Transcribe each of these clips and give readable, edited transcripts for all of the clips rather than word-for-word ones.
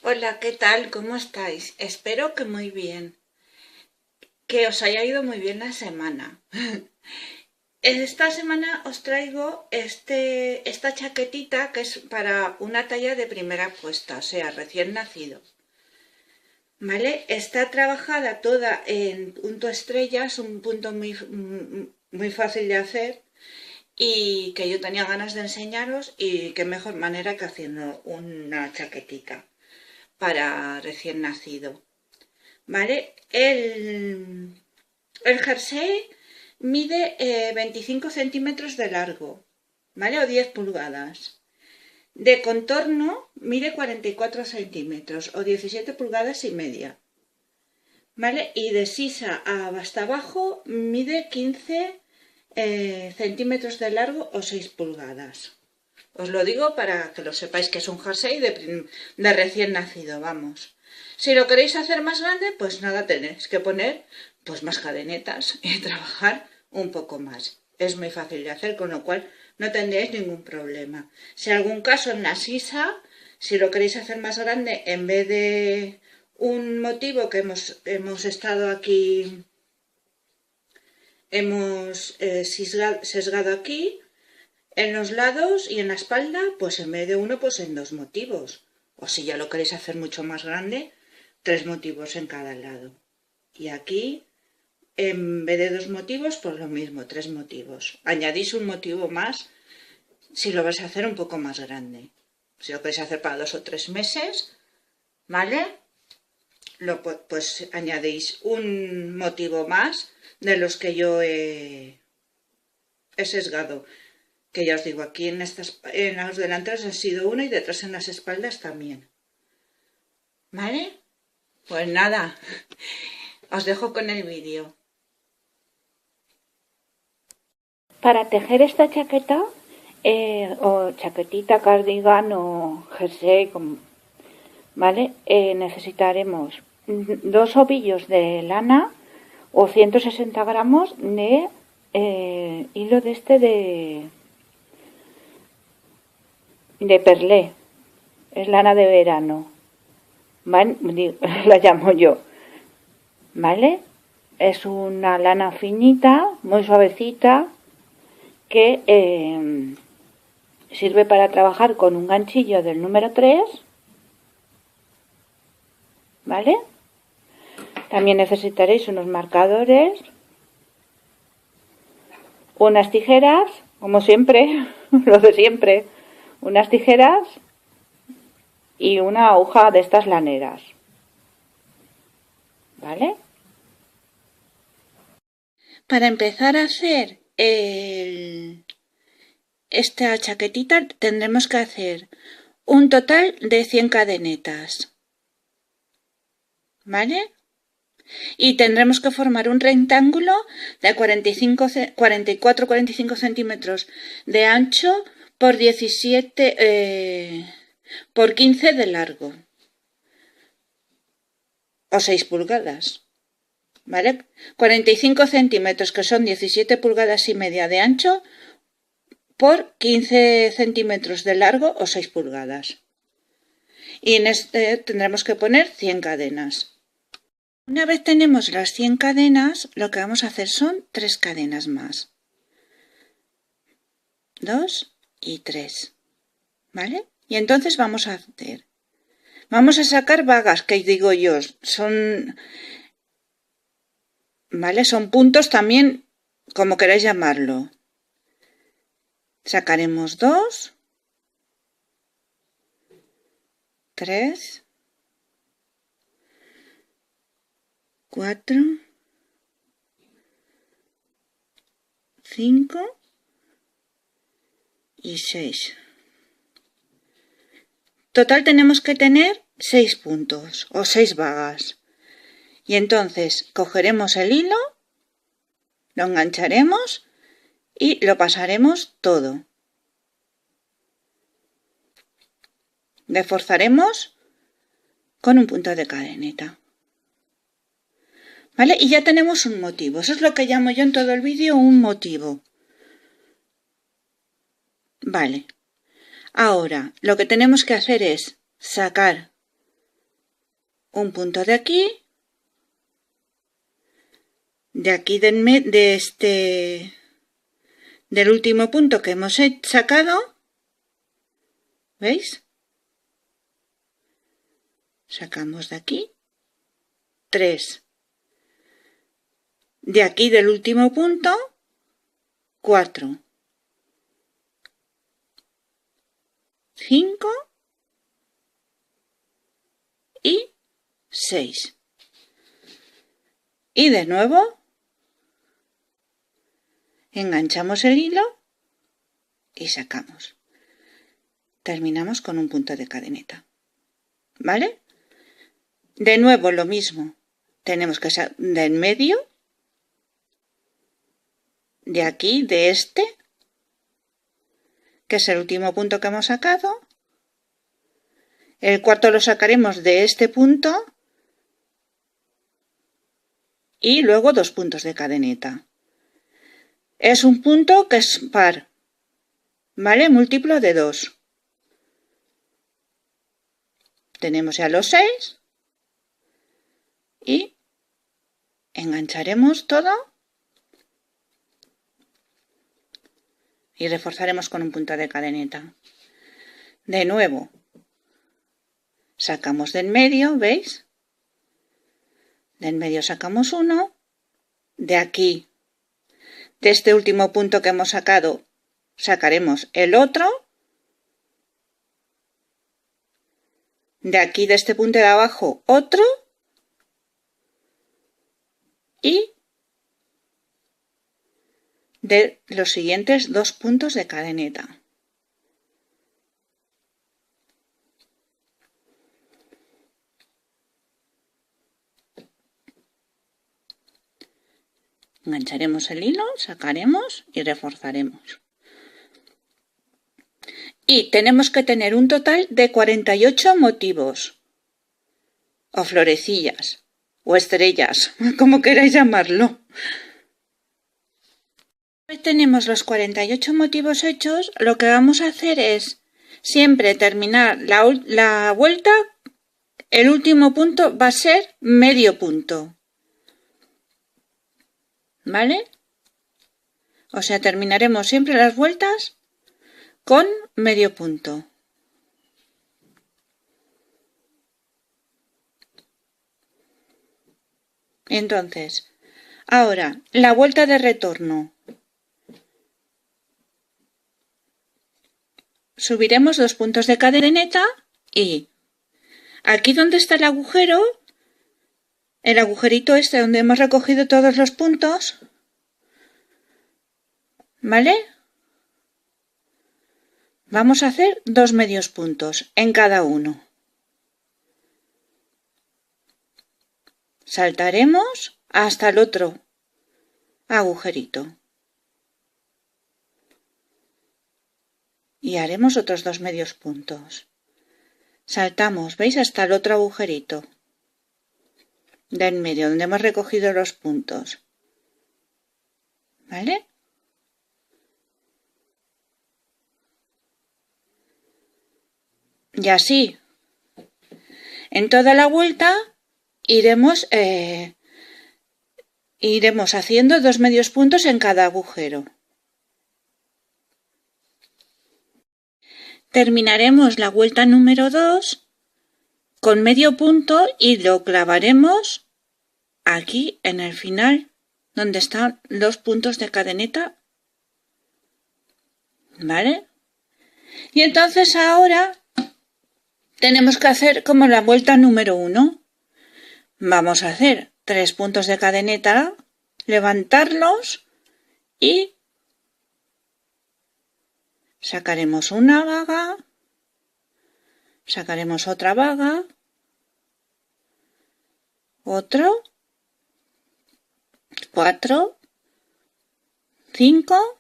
Hola, ¿qué tal? ¿Cómo estáis? Espero que muy bien, que os haya ido muy bien la semana. Esta semana os traigo esta chaquetita que es para una talla de primera puesta, o sea, recién nacido. ¿Vale? Está trabajada toda en punto estrella, es un punto muy fácil de hacer y que yo tenía ganas de enseñaros y qué mejor manera que haciendo una chaquetita para recién nacido. ¿Vale? El jersey mide 25 centímetros de largo, ¿vale? O 10 pulgadas. De contorno mide 44 centímetros o 17 pulgadas y media, ¿vale? Y de sisa hasta abajo mide 15 centímetros de largo o 6 pulgadas. Os lo digo para que lo sepáis que es un jersey de recién nacido, vamos. Si lo queréis hacer más grande, pues nada, tenéis que poner pues más cadenetas y trabajar un poco más. Es muy fácil de hacer, con lo cual no tendréis ningún problema. Si en algún caso en la sisa, si lo queréis hacer más grande, en vez de un motivo que hemos estado aquí, hemos sesgado aquí, en los lados y en la espalda, pues en vez de uno, pues en dos motivos. O si ya lo queréis hacer mucho más grande, tres motivos en cada lado. Y aquí, en vez de dos motivos, pues lo mismo, tres motivos. Añadís un motivo más si lo vais a hacer un poco más grande. Si lo queréis hacer para 2 o 3 meses, ¿vale? Pues añadís un motivo más de los que yo he sesgado. Que ya os digo, aquí en los delanteros ha sido uno y detrás en las espaldas también. ¿Vale? Pues nada, os dejo con el vídeo. Para tejer esta chaqueta, o chaquetita, cardigan o jersey, ¿vale? Necesitaremos 2 ovillos de lana o 160 gramos de hilo de perlé. Es lana de verano, ¿vale? La llamo yo, ¿vale? Es una lana finita, muy suavecita, que sirve para trabajar con un ganchillo del número 3, ¿vale? También necesitaréis unos marcadores, unas tijeras, como siempre, lo de siempre, unas tijeras y una aguja de estas laneras, ¿vale? Para empezar a hacer esta chaquetita tendremos que hacer un total de 100 cadenetas, ¿vale? Y tendremos que formar un rectángulo de 44-45 centímetros de ancho por 17 por 15 de largo o 6 pulgadas, ¿vale? 45 centímetros, que son 17 pulgadas y media de ancho, por 15 centímetros de largo o 6 pulgadas. Y en este tendremos que poner 100 cadenas. Una vez tenemos las 100 cadenas, lo que vamos a hacer son 3 cadenas más. 2 y 3, ¿vale? Y entonces vamos a hacer, vamos a sacar vagas, que digo yo, son, ¿vale? Son puntos también, como queráis llamarlo. Sacaremos 2, 3, 4, 5 y 6. Total tenemos que tener 6 puntos o 6 vagas. Y entonces cogeremos el hilo, lo engancharemos y lo pasaremos todo. Reforzaremos con un punto de cadeneta. ¿Vale? Y ya tenemos un motivo. Eso es lo que llamo yo en todo el vídeo un motivo. Vale. Ahora, lo que tenemos que hacer es sacar un punto de aquí del último punto que hemos sacado, ¿veis? Sacamos de aquí 3. De aquí del último punto, 4. 5 y 6. Y de nuevo enganchamos el hilo y sacamos. Terminamos con un punto de cadeneta. ¿Vale? De nuevo lo mismo. Tenemos que sacar de en medio, de aquí, de este, que es el último punto que hemos sacado. El cuarto lo sacaremos de este punto y luego 2 puntos de cadeneta. Es un punto que es par, ¿vale? Múltiplo de 2. Tenemos ya los 6 y engancharemos todo y reforzaremos con un punto de cadeneta. De nuevo, sacamos del medio, ¿veis? Del medio sacamos uno, de aquí, de este último punto que hemos sacado, sacaremos el otro, de aquí, de este punto de abajo, otro, y de los siguientes 2 puntos de cadeneta. Engancharemos el hilo, sacaremos y reforzaremos. Y tenemos que tener un total de 48 motivos, o florecillas, o estrellas, como queráis llamarlo. Una vez tenemos los 48 motivos hechos, lo que vamos a hacer es siempre terminar la vuelta, el último punto va a ser medio punto. ¿Vale? O sea, terminaremos siempre las vueltas con medio punto. Entonces, ahora, la vuelta de retorno. Subiremos 2 puntos de cadeneta y aquí donde está el agujerito este donde hemos recogido todos los puntos, ¿vale? Vamos a hacer 2 medios puntos en cada uno. Saltaremos hasta el otro agujerito. Y haremos otros 2 medios puntos. Saltamos, ¿veis? Hasta el otro agujerito de en medio, donde hemos recogido los puntos. ¿Vale? Y así, en toda la vuelta, iremos haciendo 2 medios puntos en cada agujero. Terminaremos la vuelta número 2 con medio punto y lo clavaremos aquí en el final donde están los puntos de cadeneta. ¿Vale? Y entonces ahora tenemos que hacer como la vuelta número 1. Vamos a hacer 3 puntos de cadeneta, levantarlos y sacaremos una vaga, sacaremos otra vaga, otro, 4, 5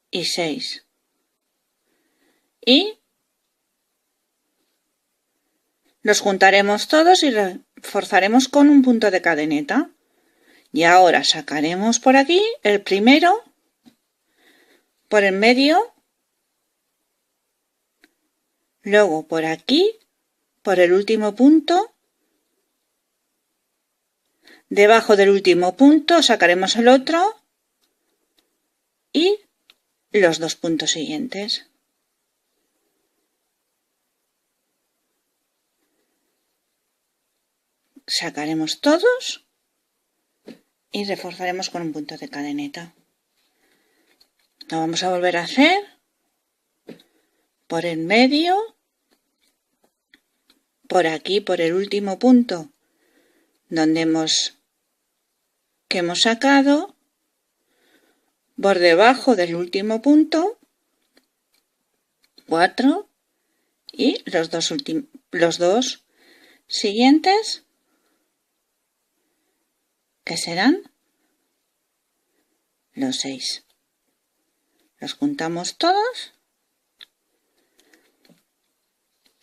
y 6. Y los juntaremos todos y reforzaremos con un punto de cadeneta. Y ahora sacaremos por aquí el primero, por el medio, luego por aquí por el último punto. Debajo del último punto sacaremos el otro y los 2 puntos siguientes. Sacaremos todos y reforzaremos con un punto de cadeneta. Lo vamos a volver a hacer por el medio, por aquí, por el último punto que hemos sacado, por debajo del último punto, 4 y los dos siguientes, que serán los 6. Los juntamos todos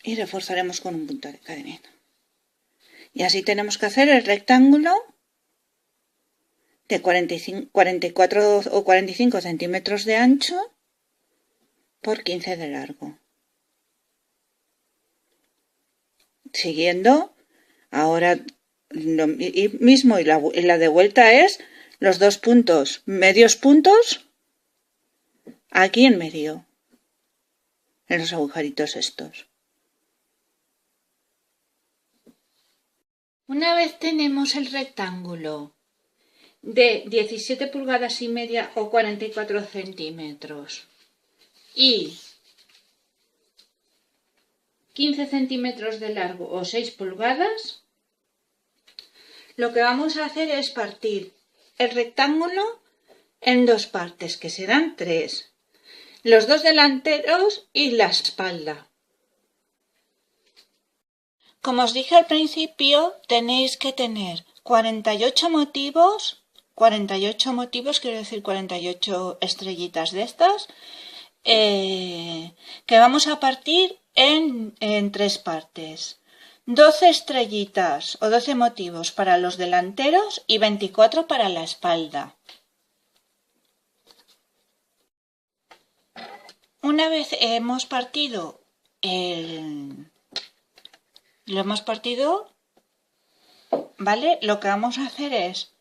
y reforzaremos con un punto de cadeneta. Y así tenemos que hacer el rectángulo de 44 o 45 centímetros de ancho por 15 de largo. Siguiendo, ahora lo mismo y la de vuelta es los 2 puntos, medios puntos, aquí en medio, en los agujeritos estos. Una vez tenemos el rectángulo de 17 pulgadas y media o 44 centímetros y 15 centímetros de largo o 6 pulgadas, lo que vamos a hacer es partir el rectángulo en 2 partes, que serán 3, los 2 delanteros y la espalda. Como os dije al principio, tenéis que tener 48 motivos, quiero decir 48 estrellitas de estas, que vamos a partir en 3 partes. 12 estrellitas o 12 motivos para los delanteros y 24 para la espalda. Una vez hemos partido ¿vale? Lo que vamos a hacer es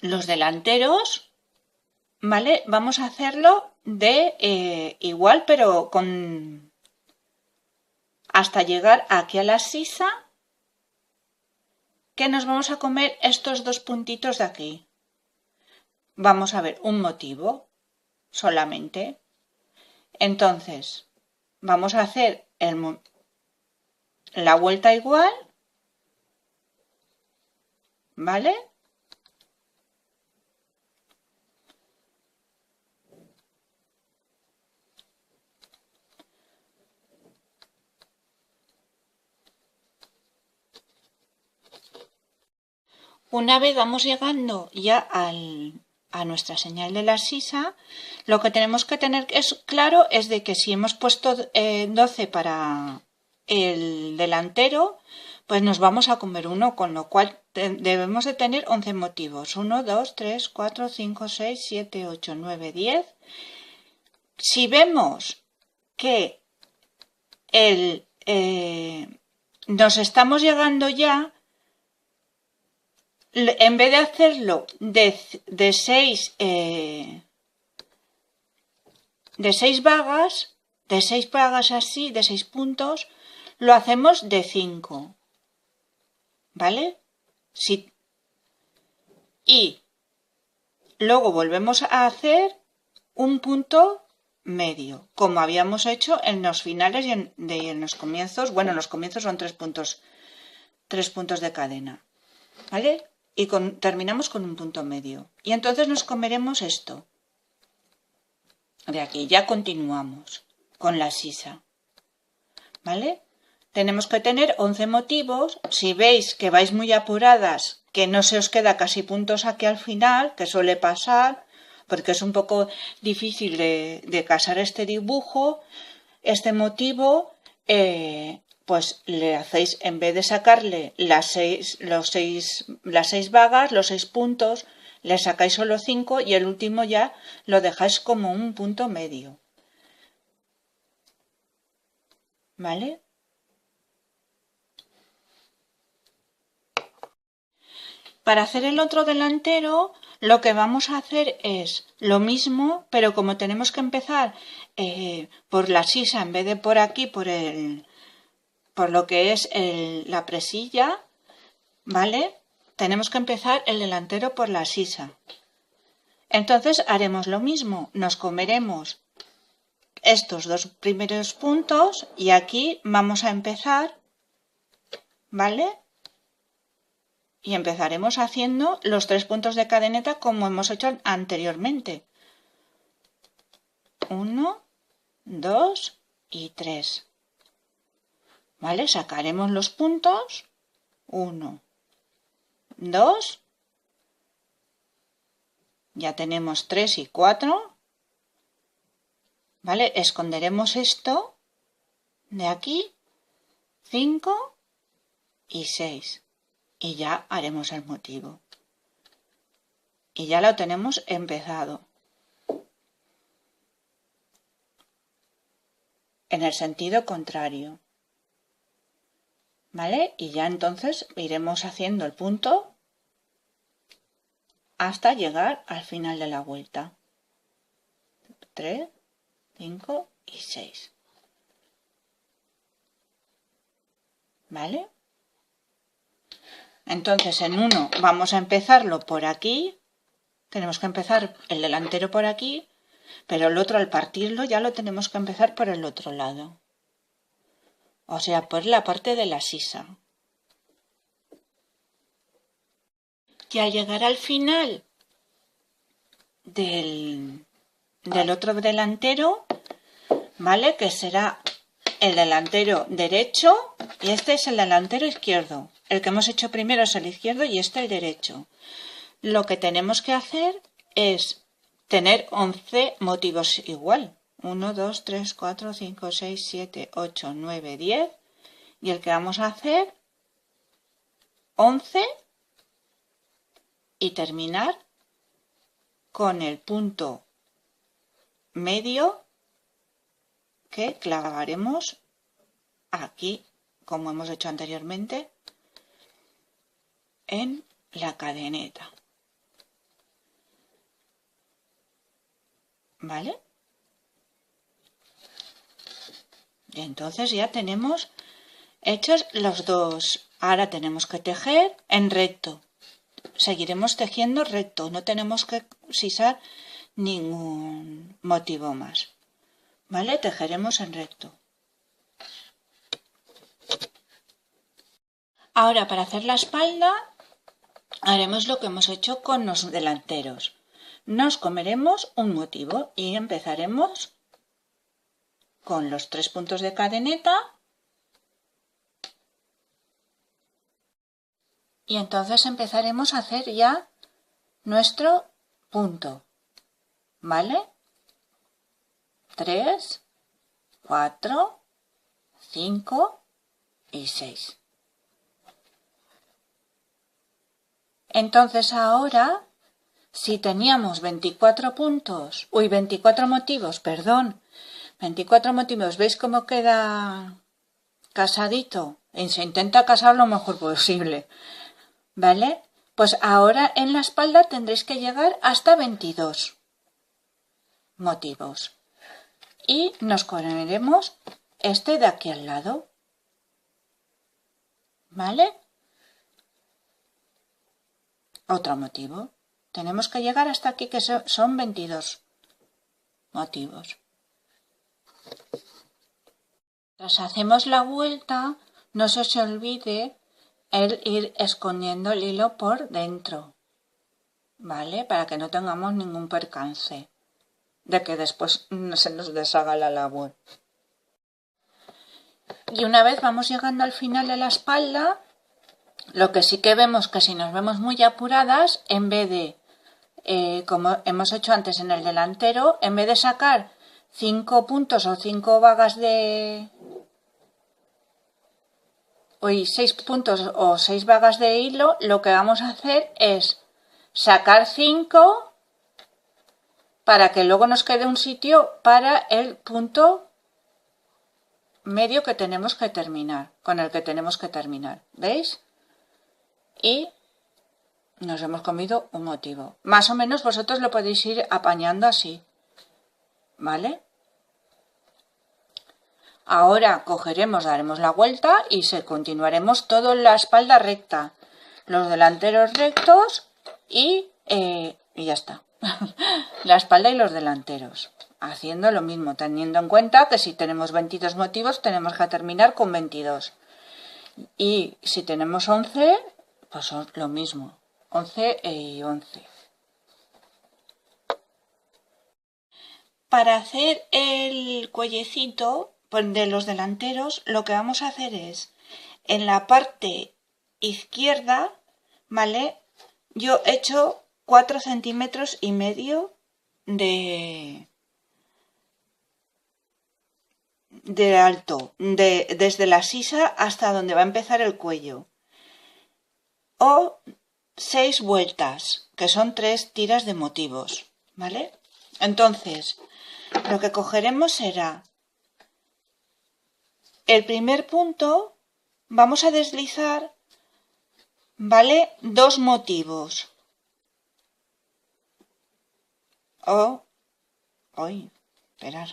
los delanteros, ¿vale? Vamos a hacerlo de igual, pero hasta llegar aquí a la sisa, que nos vamos a comer estos 2 puntitos de aquí. Vamos a ver un motivo solamente. Entonces, vamos a hacer la vuelta igual, ¿vale? Una vez vamos llegando ya a nuestra señal de la sisa, lo que tenemos que tener claro es de que si hemos puesto 12 para el delantero, pues nos vamos a comer uno, con lo cual debemos de tener 11 motivos. 1, 2, 3, 4, 5, 6, 7, 8, 9, 10. Si vemos que nos estamos llegando ya, en vez de hacerlo de 6 vagas así, de 6 puntos, lo hacemos de 5, ¿vale? Sí. Y luego volvemos a hacer un punto medio, como habíamos hecho en los finales y en los comienzos. Bueno, en los comienzos son 3 puntos de cadena, ¿vale? Y terminamos con un punto medio. Y entonces nos comeremos esto. De aquí ya continuamos con la sisa, ¿vale? Tenemos que tener 11 motivos. Si veis que vais muy apuradas, que no se os queda casi puntos aquí al final, que suele pasar, porque es un poco difícil de casar este dibujo, este motivo, pues le hacéis, en vez de sacarle las 6 vagas, los 6 puntos, le sacáis solo 5 y el último ya lo dejáis como un punto medio. ¿Vale? Para hacer el otro delantero, lo que vamos a hacer es lo mismo, pero como tenemos que empezar por la sisa en vez de por aquí, por lo que es la presilla, ¿vale? Tenemos que empezar el delantero por la sisa. Entonces haremos lo mismo, nos comeremos estos dos primeros puntos y aquí vamos a empezar, ¿vale? Y empezaremos haciendo los 3 puntos de cadeneta como hemos hecho anteriormente. 1, 2 y 3. ¿Vale? Sacaremos los puntos. 1, 2. Ya tenemos 3 y 4. ¿Vale? Esconderemos esto de aquí. 5 y 6. Y ya haremos el motivo. Y ya lo tenemos empezado. En el sentido contrario. ¿Vale? Y ya entonces iremos haciendo el punto hasta llegar al final de la vuelta. 3, 5 y 6. ¿Vale? Entonces en uno vamos a empezarlo por aquí. Tenemos que empezar el delantero por aquí, pero el otro al partirlo ya lo tenemos que empezar por el otro lado. O sea, por la parte de la sisa. Y al llegar al final del otro delantero, ¿vale? Que será el delantero derecho y este es el delantero izquierdo. El que hemos hecho primero es el izquierdo y este el derecho. Lo que tenemos que hacer es tener 11 motivos igual. 1, 2, 3, 4, 5, 6, 7, 8, 9, 10. Y el que vamos a hacer 11 y terminar con el punto medio que clavaremos aquí, como hemos hecho anteriormente, en la cadeneta. ¿Vale? Y entonces ya tenemos hechos los dos. Ahora tenemos que tejer en recto. Seguiremos tejiendo recto. No tenemos que sisar ningún motivo más. ¿Vale? Tejeremos en recto. Ahora para hacer la espalda haremos lo que hemos hecho con los delanteros. Nos comeremos un motivo y empezaremos con los 3 puntos de cadeneta y entonces empezaremos a hacer ya nuestro punto, ¿vale? 3, 4, 5 y 6. Entonces ahora, si teníamos 24 motivos, 24 motivos, ¿veis cómo queda casadito? Y se intenta casar lo mejor posible, ¿vale? Pues ahora en la espalda tendréis que llegar hasta 22 motivos. Y nos comeremos este de aquí al lado, ¿vale? Otro motivo. Tenemos que llegar hasta aquí, que son 22 motivos. Tras hacemos la vuelta, no se os olvide el ir escondiendo el hilo por dentro, ¿vale? Para que no tengamos ningún percance de que después se nos deshaga la labor. Y una vez vamos llegando al final de la espalda, lo que sí que vemos que si nos vemos muy apuradas, en vez de, como hemos hecho antes en el delantero, en vez de sacar 5 puntos o 5 vagas de... 6 puntos o 6 vagas de hilo, lo que vamos a hacer es sacar 5 para que luego nos quede un sitio para el punto medio que tenemos que terminar, con el que tenemos que terminar, ¿veis? Y Nos hemos comido un motivo. Más o menos vosotros lo podéis ir apañando así, ¿vale? Ahora cogeremos, daremos la vuelta y continuaremos toda la espalda recta, los delanteros rectos y ya está. La espalda y los delanteros, haciendo lo mismo, teniendo en cuenta que si tenemos 22 motivos tenemos que terminar con 22 y si tenemos 11 pues son lo mismo, 11 y 11. Para hacer el cuellecito de los delanteros, lo que vamos a hacer es en la parte izquierda, ¿vale? Yo he hecho 4,5 centímetros de alto, desde la sisa hasta donde va a empezar el cuello, o 6 vueltas, que son 3 tiras de motivos, ¿vale? Entonces, lo que cogeremos será el primer punto, vamos a deslizar, ¿vale? 2 motivos. Esperar.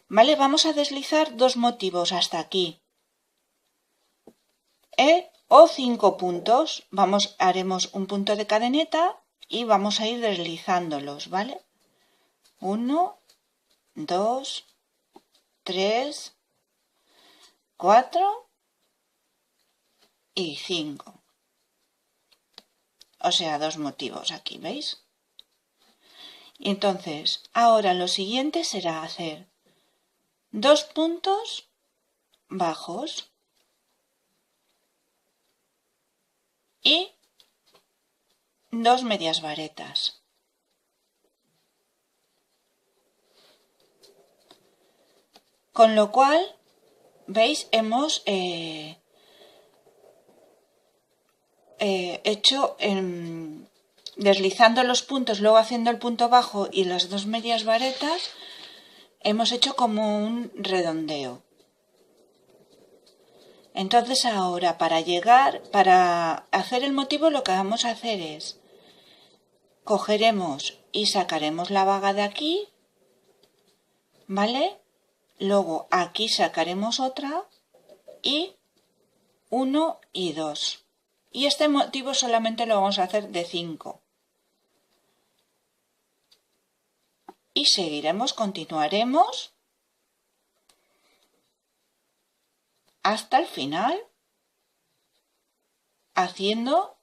¿Vale? Vamos a deslizar 2 motivos hasta aquí. O 5 puntos. Haremos un punto de cadeneta y vamos a ir deslizándolos, ¿vale? 1, 2, 3, 4 y 5. O sea, 2 motivos aquí, ¿veis? Y entonces, ahora lo siguiente será hacer 2 puntos bajos y 2 medias varetas. Con lo cual, ¿veis? Hemos hecho deslizando los puntos, luego haciendo el punto bajo y las 2 medias varetas, hemos hecho como un redondeo. Entonces ahora para hacer el motivo, lo que vamos a hacer es cogeremos y sacaremos la vaga de aquí, ¿vale? Luego aquí sacaremos otra y 1 y 2. Y este motivo solamente lo vamos a hacer de 5. Y continuaremos hasta el final haciendo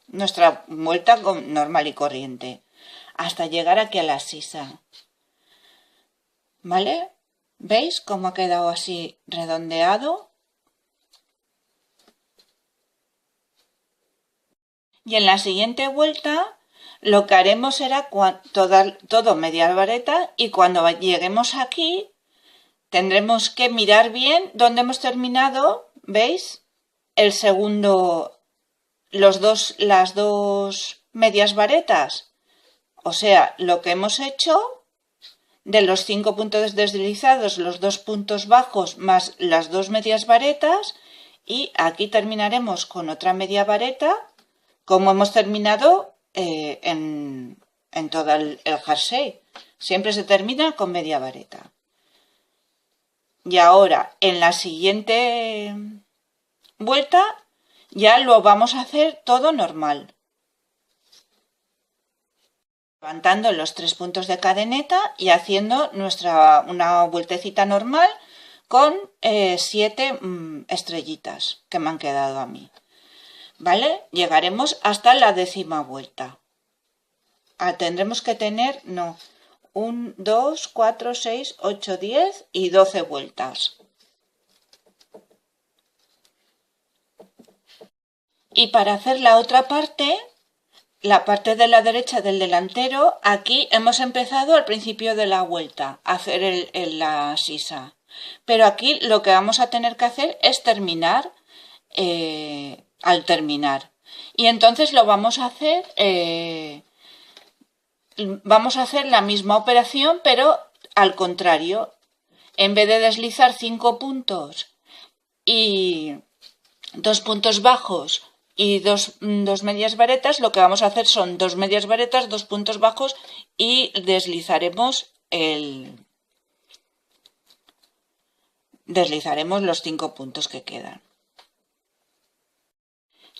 nuestra vuelta normal y corriente hasta llegar aquí a la sisa, ¿vale? ¿Veis cómo ha quedado así redondeado? Y en la siguiente vuelta lo que haremos será todo media vareta y cuando lleguemos aquí tendremos que mirar bien dónde hemos terminado, ¿veis? El segundo, las dos medias varetas. O sea, lo que hemos hecho de los 5 puntos deslizados, los 2 puntos bajos más las 2 medias varetas y aquí terminaremos con otra media vareta como hemos terminado en todo el jersey. Siempre se termina con media vareta. Y ahora en la siguiente vuelta ya lo vamos a hacer todo normal. Levantando los 3 puntos de cadeneta y haciendo una vueltecita normal con 7 estrellitas que me han quedado a mí. ¿Vale? Llegaremos hasta la 10ª vuelta. Tendremos que tener, 1, 2, 4, 6, 8, 10 y 12 vueltas. Y para hacer la otra parte, la parte de la derecha del delantero, aquí hemos empezado al principio de la vuelta a hacer la sisa. Pero aquí lo que vamos a tener que hacer es terminar al terminar. Y entonces lo vamos a hacer la misma operación, pero al contrario. En vez de deslizar 5 puntos y 2 puntos bajos y dos medias varetas, lo que vamos a hacer son 2 medias varetas, 2 puntos bajos y deslizaremos los 5 puntos que quedan.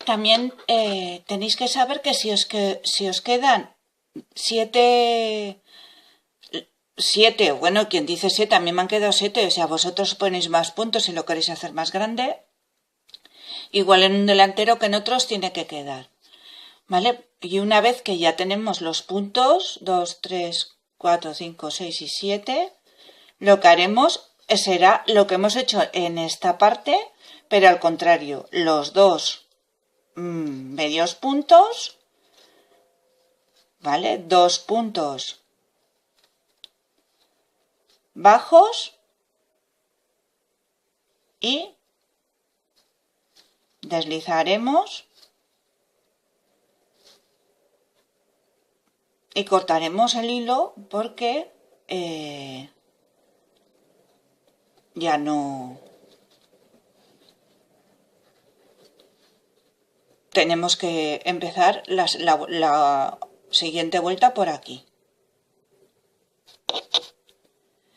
También tenéis que saber que si os quedan 7, bueno, quien dice 7, a mí me han quedado 7, o sea, vosotros ponéis más puntos si lo queréis hacer más grande. Igual en un delantero que en otros tiene que quedar, ¿vale? Y una vez que ya tenemos los puntos, 2, 3, 4, 5, 6 y 7, lo que haremos será lo que hemos hecho en esta parte, pero al contrario, los dos medios puntos, ¿vale? 2 puntos bajos y deslizaremos y cortaremos el hilo porque ya no tenemos que empezar la siguiente vuelta por aquí.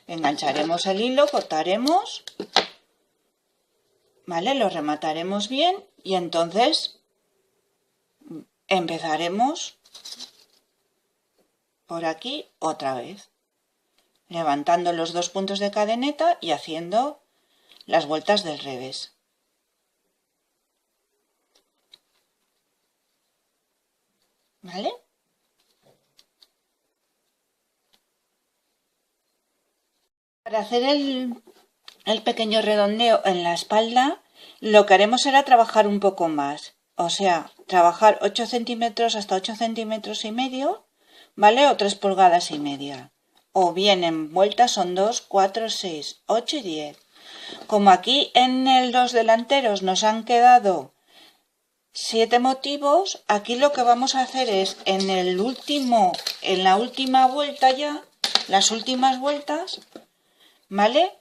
Engancharemos el hilo, cortaremos, ¿vale? Lo remataremos bien y entonces empezaremos por aquí otra vez, levantando los 2 puntos de cadeneta y haciendo las vueltas del revés. ¿Vale? Para hacer el pequeño redondeo en la espalda, lo que haremos será trabajar un poco más. O sea, trabajar 8 centímetros hasta 8 centímetros y medio, ¿vale? O 3 pulgadas y media. O bien en vueltas son 2, 4, 6, 8 y 10. Como aquí en los delanteros nos han quedado 7 motivos, aquí lo que vamos a hacer es en la última vuelta ya, las últimas vueltas, ¿vale?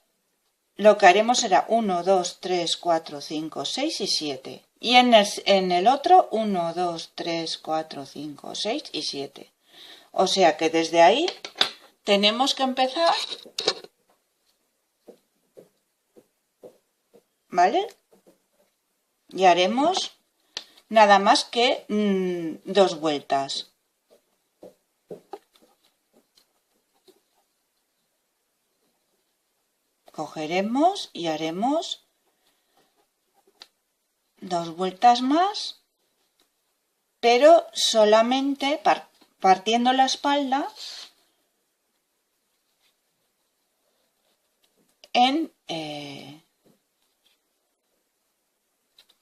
Lo que haremos será 1, 2, 3, 4, 5, 6 y 7. Y en el otro 1, 2, 3, 4, 5, 6 y 7. O sea que desde ahí tenemos que empezar, ¿vale? Y haremos nada más que 2 vueltas. Cogeremos y haremos 2 vueltas más, pero solamente partiendo la espalda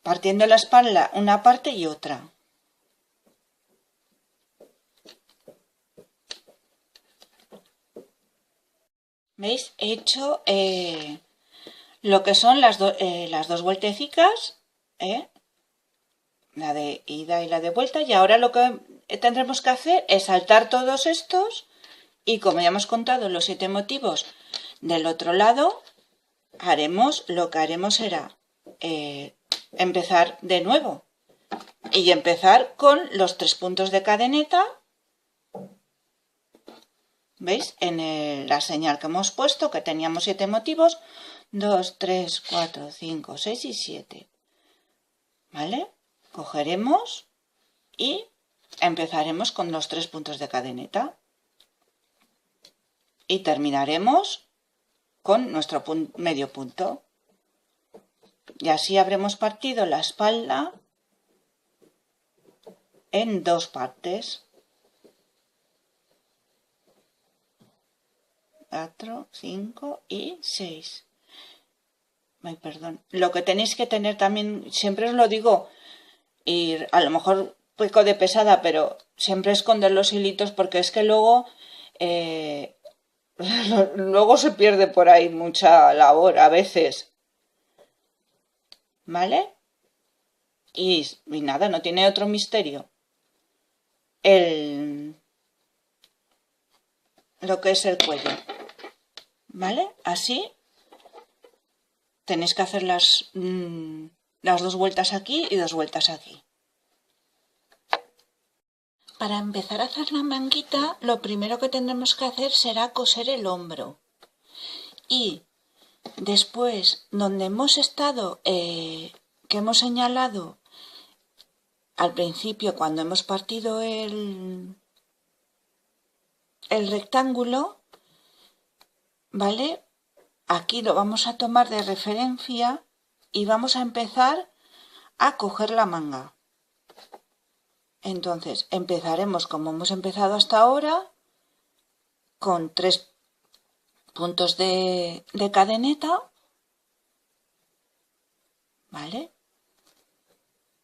partiendo la espalda una parte y otra. ¿Veis? He hecho lo que son las 2 vueltecicas, la de ida y la de vuelta, y ahora lo que tendremos que hacer es saltar todos estos y como ya hemos contado los 7 motivos del otro lado, lo que haremos será empezar de nuevo y empezar con los 3 puntos de cadeneta. ¿Veis? En la señal que hemos puesto, que teníamos 7 motivos, 2, 3, 4, 5, 6 y 7. ¿Vale? Cogeremos y empezaremos con los 3 puntos de cadeneta. Y terminaremos con nuestro medio punto. Y así habremos partido la espalda en 2 partes. 4, 5 y 6. Ay, perdón. Lo que tenéis que tener también, siempre os lo digo, y a lo mejor peco de pesada, pero siempre esconder los hilitos porque es que luego luego se pierde por ahí mucha labor a veces. ¿Vale? Y nada, no tiene otro misterio. Lo que es el cuello. ¿Vale? Así tenéis que hacer las 2 vueltas aquí y 2 vueltas aquí. Para empezar a hacer la manguita, lo primero que tendremos que hacer será coser el hombro. Y después, donde hemos estado, que hemos señalado al principio cuando hemos partido el rectángulo, ¿vale? Aquí lo vamos a tomar de referencia y vamos a empezar a coger la manga. Entonces empezaremos como hemos empezado hasta ahora, con 3 puntos de cadeneta, ¿vale?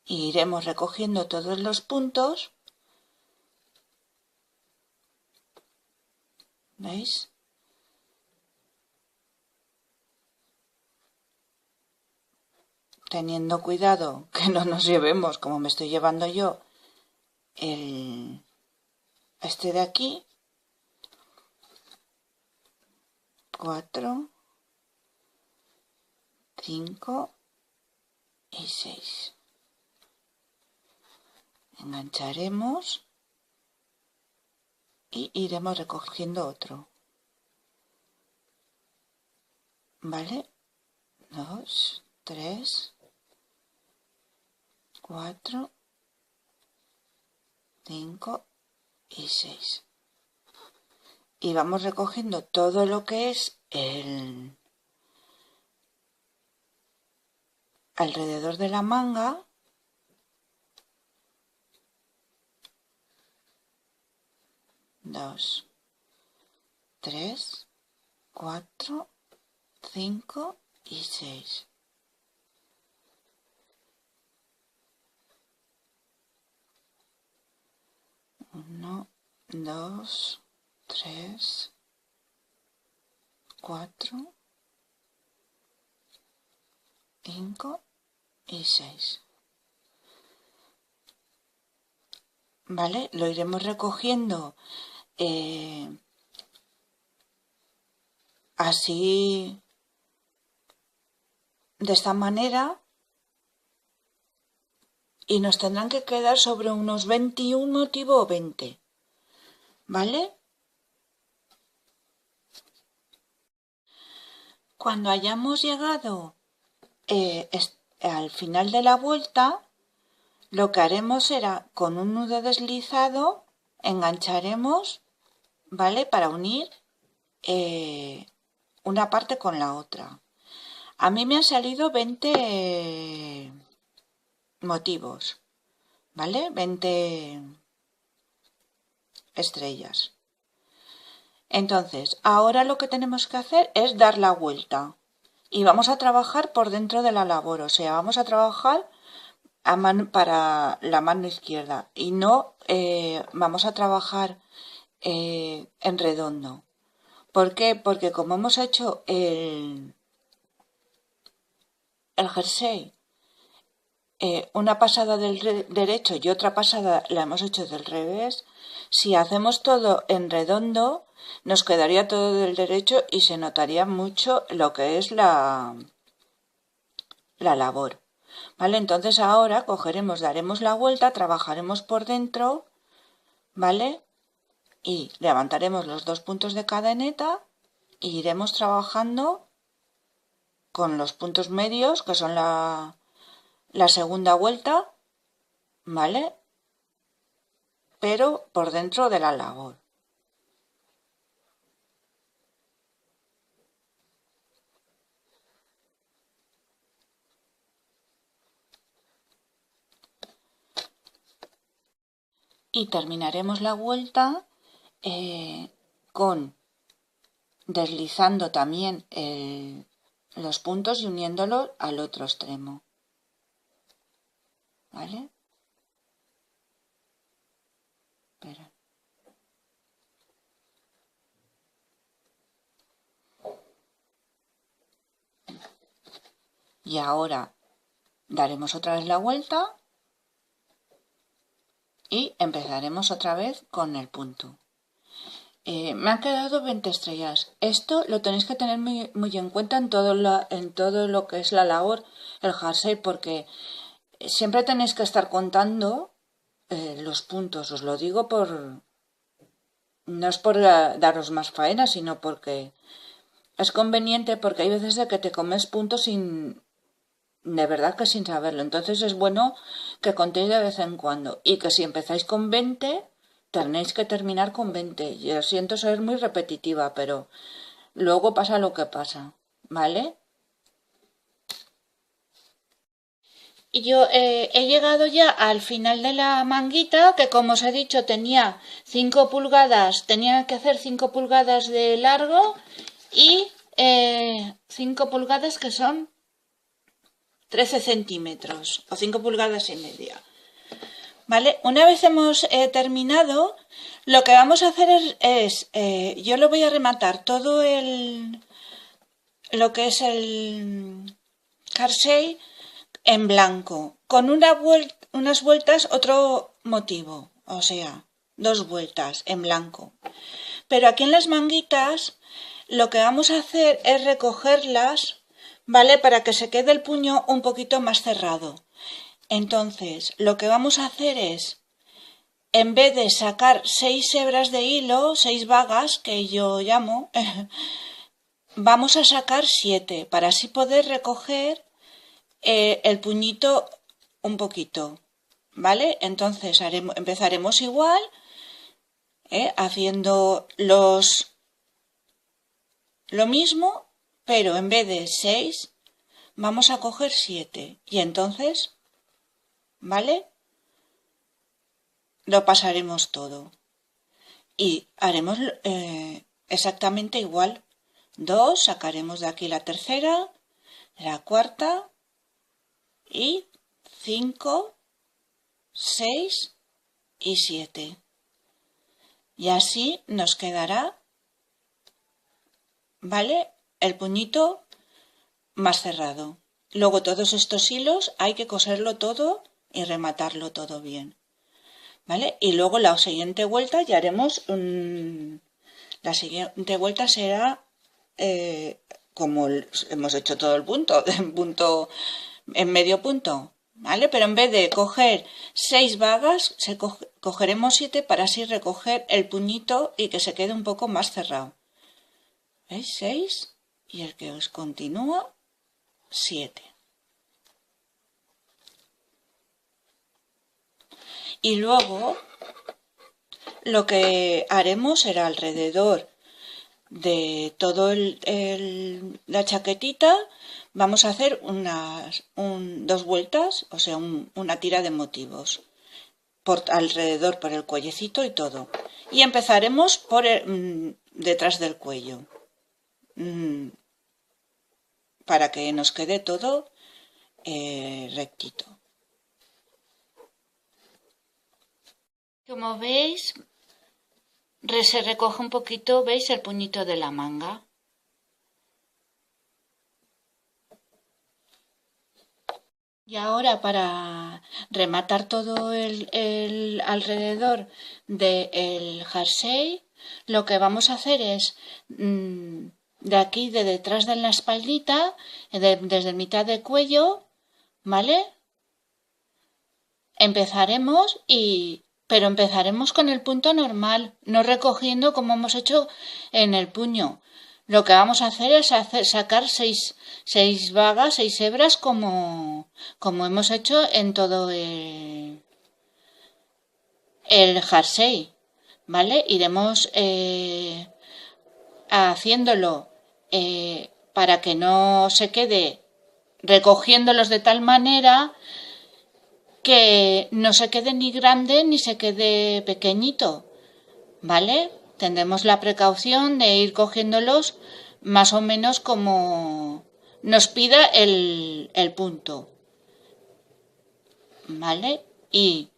Y iremos recogiendo todos los puntos, ¿veis? Teniendo cuidado que no nos llevemos, como me estoy llevando yo, este de aquí, 4, 5 y 6. Engancharemos y iremos recogiendo otro, ¿vale? 2, 3, 4, 5 y 6. Y vamos recogiendo todo lo que es alrededor de la manga. Dos, 3, 4, 5 y 6. Uno, 2, 3, 4, 5 y 6. ¿Vale? Lo iremos recogiendo así, de esta manera, y nos tendrán que quedar sobre unos 21 motivo o 20, ¿vale? Cuando hayamos llegado al final de la vuelta, lo que haremos será, con un nudo deslizado, engancharemos, ¿vale? Para unir una parte con la otra. A mí me han salido 20 motivos, ¿vale? 20 estrellas. Entonces, ahora lo que tenemos que hacer es dar la vuelta. Y vamos a trabajar por dentro de la labor, o sea, vamos a trabajar para la mano izquierda y no vamos a trabajar en redondo. ¿Por qué? Porque como hemos hecho el jersey, una pasada del derecho y otra pasada la hemos hecho del revés, si hacemos todo en redondo nos quedaría todo del derecho y se notaría mucho lo que es la labor. ¿Vale? Entonces ahora cogeremos, daremos la vuelta, trabajaremos por dentro, ¿vale? Y levantaremos los 2 puntos de cadeneta e iremos trabajando con los puntos medios, que son la segunda vuelta, ¿vale? Pero por dentro de la labor. Y terminaremos la vuelta con deslizando también los puntos y uniéndolos al otro extremo, ¿vale? Espera. Y ahora daremos otra vez la vuelta y empezaremos otra vez con el punto. Me han quedado 20 estrellas. Esto lo tenéis que tener muy, muy en cuenta en todo lo que es la labor, el jersey, porque siempre tenéis que estar contando los puntos. Os lo digo no es por daros más faena, sino porque es conveniente, porque hay veces de que te comes puntos de verdad que sin saberlo. Entonces es bueno que contéis de vez en cuando. Y que si empezáis con 20, tenéis que terminar con 20. Yo siento ser muy repetitiva, pero luego pasa lo que pasa, ¿vale? Y yo he llegado ya al final de la manguita, que como os he dicho tenía 5 pulgadas, tenía que hacer 5 pulgadas de largo y 5 pulgadas que son 13 centímetros o 5 pulgadas y media. ¿Vale? Una vez hemos terminado, lo que vamos a hacer yo lo voy a rematar todo lo que es el jersey en blanco, con unas vueltas otro motivo, o sea, 2 vueltas en blanco. Pero aquí en las manguitas lo que vamos a hacer es recogerlas, ¿vale? Para que se quede el puño un poquito más cerrado. Entonces, lo que vamos a hacer es, en vez de sacar 6 hebras de hilo, 6 vagas, que yo llamo, vamos a sacar 7, para así poder recoger el puñito un poquito, ¿vale? Entonces empezaremos igual, haciendo lo mismo, pero en vez de 6 vamos a coger 7 y entonces, ¿vale? Lo pasaremos todo y haremos exactamente igual. 2, sacaremos de aquí la tercera, la cuarta y 5, 6 y 7. Y así nos quedará, ¿vale? El puñito más cerrado. Luego todos estos hilos hay que coserlo todo y rematarlo todo bien, ¿vale? Y luego la siguiente vuelta ya haremos la siguiente vuelta será como hemos hecho todo el punto, en medio punto, ¿vale? Pero en vez de coger 6 vagas, cogeremos 7 para así recoger el puñito y que se quede un poco más cerrado. ¿Veis? 6 y el que os continúa 7. Y luego lo que haremos será alrededor de todo la chaquetita, vamos a hacer 2 vueltas, o sea, una tira de motivos alrededor por el cuellecito y todo. Y empezaremos por detrás del cuello, para que nos quede todo rectito. Como veis, se recoge un poquito, ¿veis? El puñito de la manga. Y ahora para rematar todo el alrededor del jersey, lo que vamos a hacer es de aquí, de detrás de la espaldita, desde mitad del cuello, ¿vale? Pero empezaremos con el punto normal, no recogiendo como hemos hecho en el puño. Lo que vamos a hacer es sacar 6 vagas, 6 hebras como hemos hecho en todo el jersey, ¿vale? Iremos haciéndolo para que no se quede, recogiéndolos de tal manera que no se quede ni grande ni se quede pequeñito, ¿vale? Tendremos la precaución de ir cogiéndolos más o menos como nos pida el punto, ¿vale? Y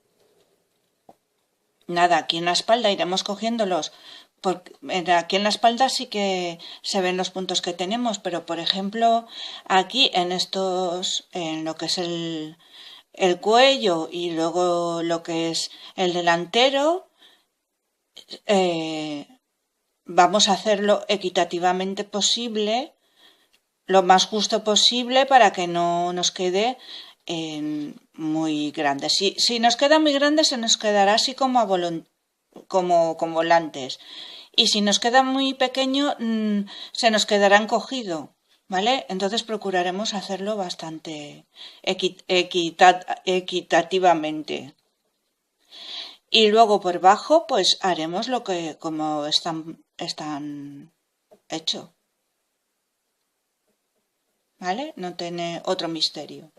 nada, aquí en la espalda iremos cogiéndolos. Porque aquí en la espalda sí que se ven los puntos que tenemos, pero por ejemplo aquí en lo que es el cuello y luego lo que es el delantero, vamos a hacerlo equitativamente posible, lo más justo posible para que no nos quede muy grande. Si nos queda muy grande se nos quedará así como con volantes. Y si nos queda muy pequeño se nos quedará encogido, ¿vale? Entonces procuraremos hacerlo bastante equitativamente. Y luego por bajo pues haremos lo que como están hecho, ¿vale? No tiene otro misterio.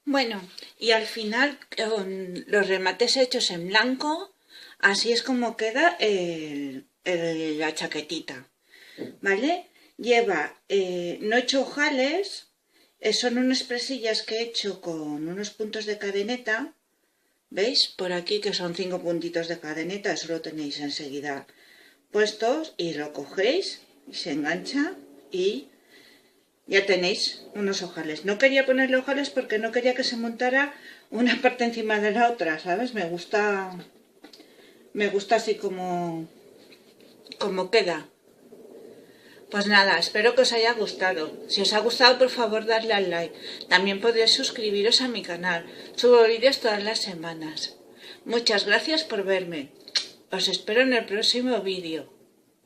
Bueno, y al final con los remates hechos en blanco, así es como queda la chaquetita, ¿vale? Lleva, no he hecho ojales, son unas presillas que he hecho con unos puntos de cadeneta, ¿veis? Por aquí que son 5 puntitos de cadeneta, eso lo tenéis enseguida puestos y lo cogéis y se engancha y ya tenéis unos ojales. No quería ponerle ojales porque no quería que se montara una parte encima de la otra, ¿sabes? Me gusta así como queda. Pues nada, espero que os haya gustado. Si os ha gustado, por favor, darle al like. También podéis suscribiros a mi canal. Subo vídeos todas las semanas. Muchas gracias por verme. Os espero en el próximo vídeo.